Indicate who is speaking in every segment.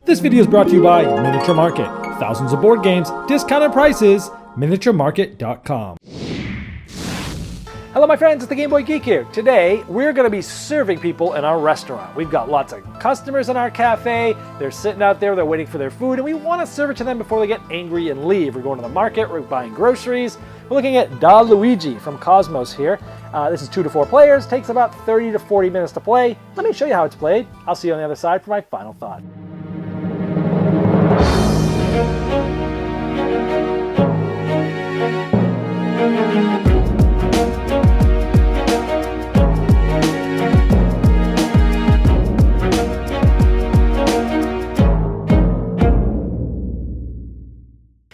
Speaker 1: This video is brought to you by Miniature Market. Thousands of board games, discounted prices, miniaturemarket.com. Hello my friends, it's the Game Boy Geek here. Today, we're going to be serving people in our restaurant. We've got lots of customers in our cafe. They're sitting out there, they're waiting for their food, and we want to serve it to them before they get angry and leave. We're going to the market, we're buying groceries. We're looking at Luigi from Cosmos here. This is 2 to 4 players, takes about 30 to 40 minutes to play. Let me show you how it's played. I'll see you on the other side for my final thought.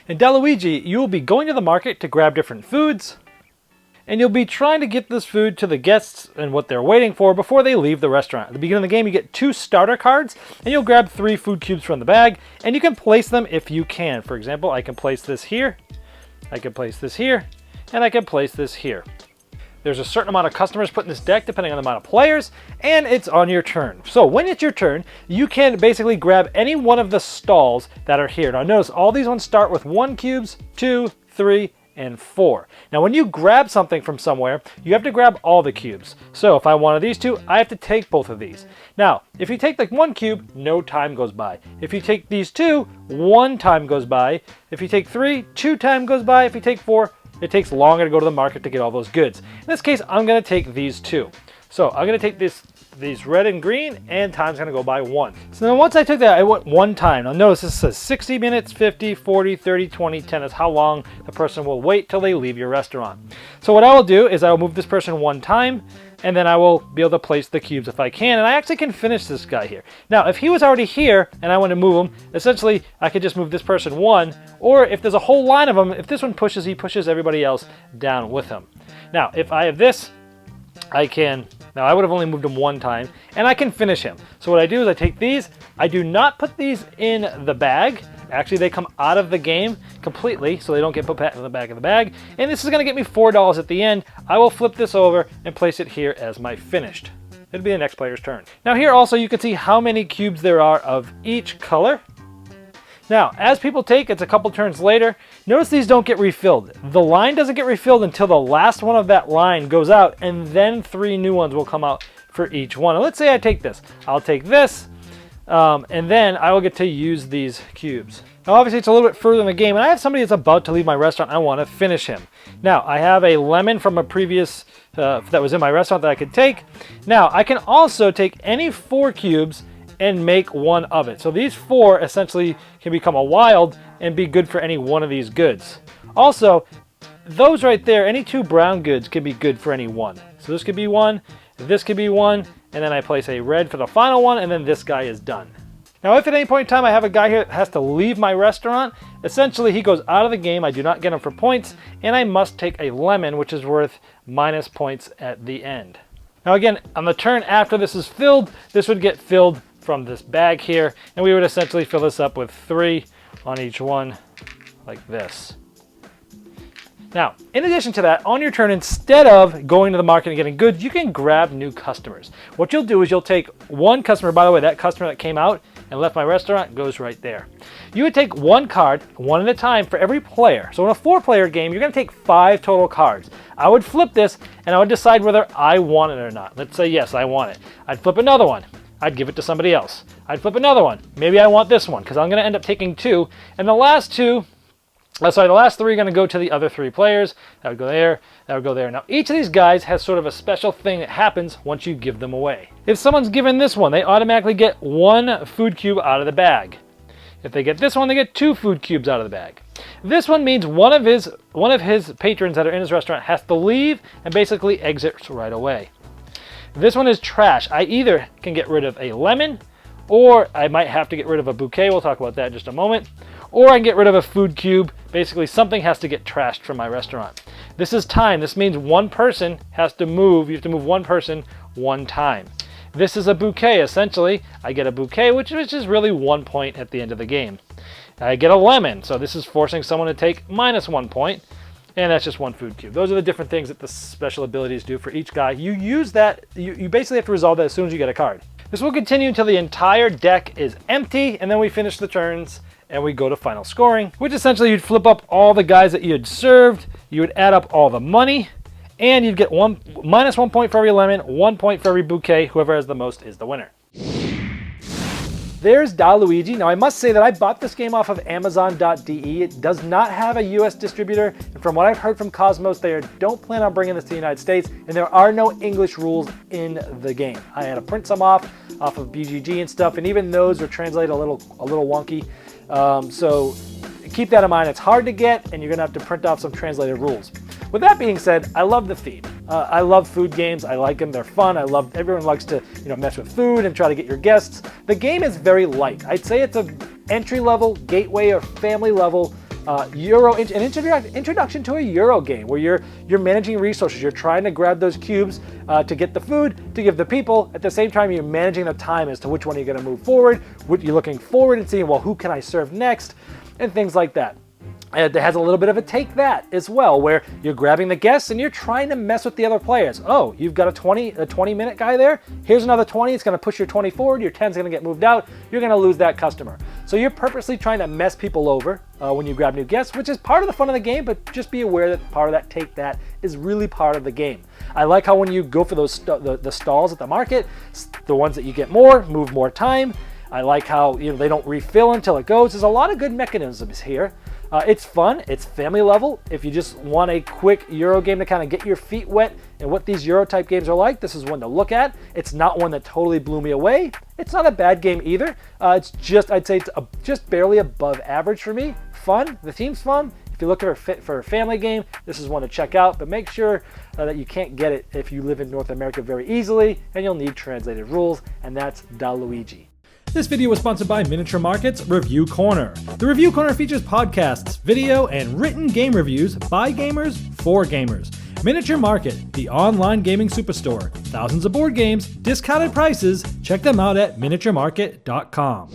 Speaker 1: In Luigi, you will be going to the market to grab different foods, and you'll be trying to get this food to the guests and what they're waiting for before they leave the restaurant. At the beginning of the game, you get 2 starter cards, and you'll grab 3 food cubes from the bag, and you can place them if you can. For example, I can place this here, I can place this here, and I can place this here. There's a certain amount of customers put in this deck depending on the amount of players, and it's on your turn. So when it's your turn, you can basically grab any one of the stalls that are here. Now notice all these ones start with 1 cubes, 2, 3, and 4. Now when you grab something from somewhere, you have to grab all the cubes. So if I wanted these 2, I have to take both of these. Now, if you take like 1 cube, no time goes by. If you take these 2, 1 time goes by. If you take 3, 2 time goes by. If you take 4, it takes longer to go to the market to get all those goods. In this case, I'm going to take these 2. So I'm going to take these red and green, and time's going to go by 1. So then once I took that, I went 1 time. Now notice this says 60 minutes, 50, 40, 30, 20, 10 is how long the person will wait till they leave your restaurant. So what I will do is I will move this person 1 time, and then I will be able to place the cubes if I can, and I actually can finish this guy here. Now, if he was already here and I want to move him, essentially I could just move this person 1, or if there's a whole line of them, if this one pushes, he pushes everybody else down with him. Now, if I have this, I can, now I would have only moved him 1 time, and I can finish him. So what I do is I take these, I do not put these in the bag. Actually, they come out of the game completely, so they don't get put back in the back of the bag. And this is going to get me $4 at the end. I will flip this over and place it here as my finished. It'll be the next player's turn. Now here also you can see how many cubes there are of each color. Now, as people take, it's a couple turns later. Notice these don't get refilled. The line doesn't get refilled until the last one of that line goes out, and then 3 new ones will come out for each one. And let's say I take this. I'll take this. And then I will get to use these cubes. Now obviously it's a little bit further in the game, and I have somebody that's about to leave my restaurant. I want to finish him. Now I have a lemon from a previous that was in my restaurant that I could take. Now I can also take any 4 cubes and make 1 of it. So these 4 essentially can become a wild and be good for any one of these goods. Also, those right there, any 2 brown goods can be good for any 1. So this could be 1, this could be 1, and then I place a red for the final one, and then this guy is done. Now if at any point in time I have a guy here that has to leave my restaurant, essentially he goes out of the game, I do not get him for points, and I must take a lemon, which is worth minus points at the end. Now again, on the turn after this is filled, this would get filled from this bag here, and we would essentially fill this up with 3 on each one, like this. Now, in addition to that, on your turn, instead of going to the market and getting goods, you can grab new customers. What you'll do is you'll take 1 customer, by the way, that customer that came out and left my restaurant goes right there. You would take 1 card, 1 at a time for every player. So in a 4-player game, you're gonna take 5 total cards. I would flip this and I would decide whether I want it or not. Let's say yes, I want it. I'd flip another one. I'd give it to somebody else. I'd flip another one. Maybe I want this one because I'm gonna end up taking 2. And the last 2, the last 3 are going to go to the other 3 players. That would go there, that would go there. Now, each of these guys has sort of a special thing that happens once you give them away. If someone's given this one, they automatically get 1 food cube out of the bag. If they get this one, they get 2 food cubes out of the bag. This one means one of his patrons that are in his restaurant has to leave and basically exits right away. This one is trash. I either can get rid of a lemon, or I might have to get rid of a bouquet. We'll talk about that in just a moment. Or I can get rid of a food cube. Basically, something has to get trashed from my restaurant. This is time. This means 1 person has to move. You have to move 1 person 1 time. This is a bouquet. Essentially, I get a bouquet, which is really 1 point at the end of the game. I get a lemon. So this is forcing someone to take minus 1 point. And that's just 1 food cube. Those are the different things that the special abilities do for each guy. You use that, you basically have to resolve that as soon as you get a card. This will continue until the entire deck is empty, and then we finish the turns and we go to final scoring, which essentially you'd flip up all the guys that you had served, you would add up all the money, and you'd get minus 1 point for every lemon, 1 point for every bouquet. Whoever has the most is the winner. There's Luigi. Now I must say that I bought this game off of Amazon.de. It does not have a US distributor, and from what I've heard from Cosmos, they don't plan on bringing this to the United States, and there are no English rules in the game. I had to print some off of BGG and stuff, and even those are translated a little wonky. So keep that in mind. It's hard to get, and you're gonna have to print off some translated rules. With that being said, I love the theme. I love food games. I like them. They're fun. Everyone likes to mess with food and try to get your guests. The game is very light. I'd say it's an entry-level, gateway, or family-level introduction to a Euro game where you're managing resources. You're trying to grab those cubes to get the food to give the people. At the same time, you're managing the time as to which one you're going to move forward. You're looking forward and seeing, well, who can I serve next, and things like that. It has a little bit of a take that as well, where you're grabbing the guests and you're trying to mess with the other players. Oh, you've got a 20-minute guy there. Here's another 20. It's going to push your 20 forward. Your 10's going to get moved out. You're going to lose that customer. So you're purposely trying to mess people over when you grab new guests, which is part of the fun of the game, but just be aware that part of that take that is really part of the game. I like how when you go for those the stalls at the market, the ones that you get more, move more time. I like how they don't refill until it goes. There's a lot of good mechanisms here. It's fun, it's family level. If you just want a quick Euro game to kind of get your feet wet and what these Euro type games are like, this is one to look at. It's not one that totally blew me away. It's not a bad game either. I'd say it's just barely above average for me. Fun, the theme's fun. If you're looking for a family game, this is one to check out, but make sure that you can't get it if you live in North America very easily, and you'll need translated rules, and that's Luigi.
Speaker 2: This video was sponsored by Miniature Market's Review Corner. The Review Corner features podcasts, video, and written game reviews by gamers for gamers. Miniature Market, the online gaming superstore. Thousands of board games, discounted prices. Check them out at miniaturemarket.com.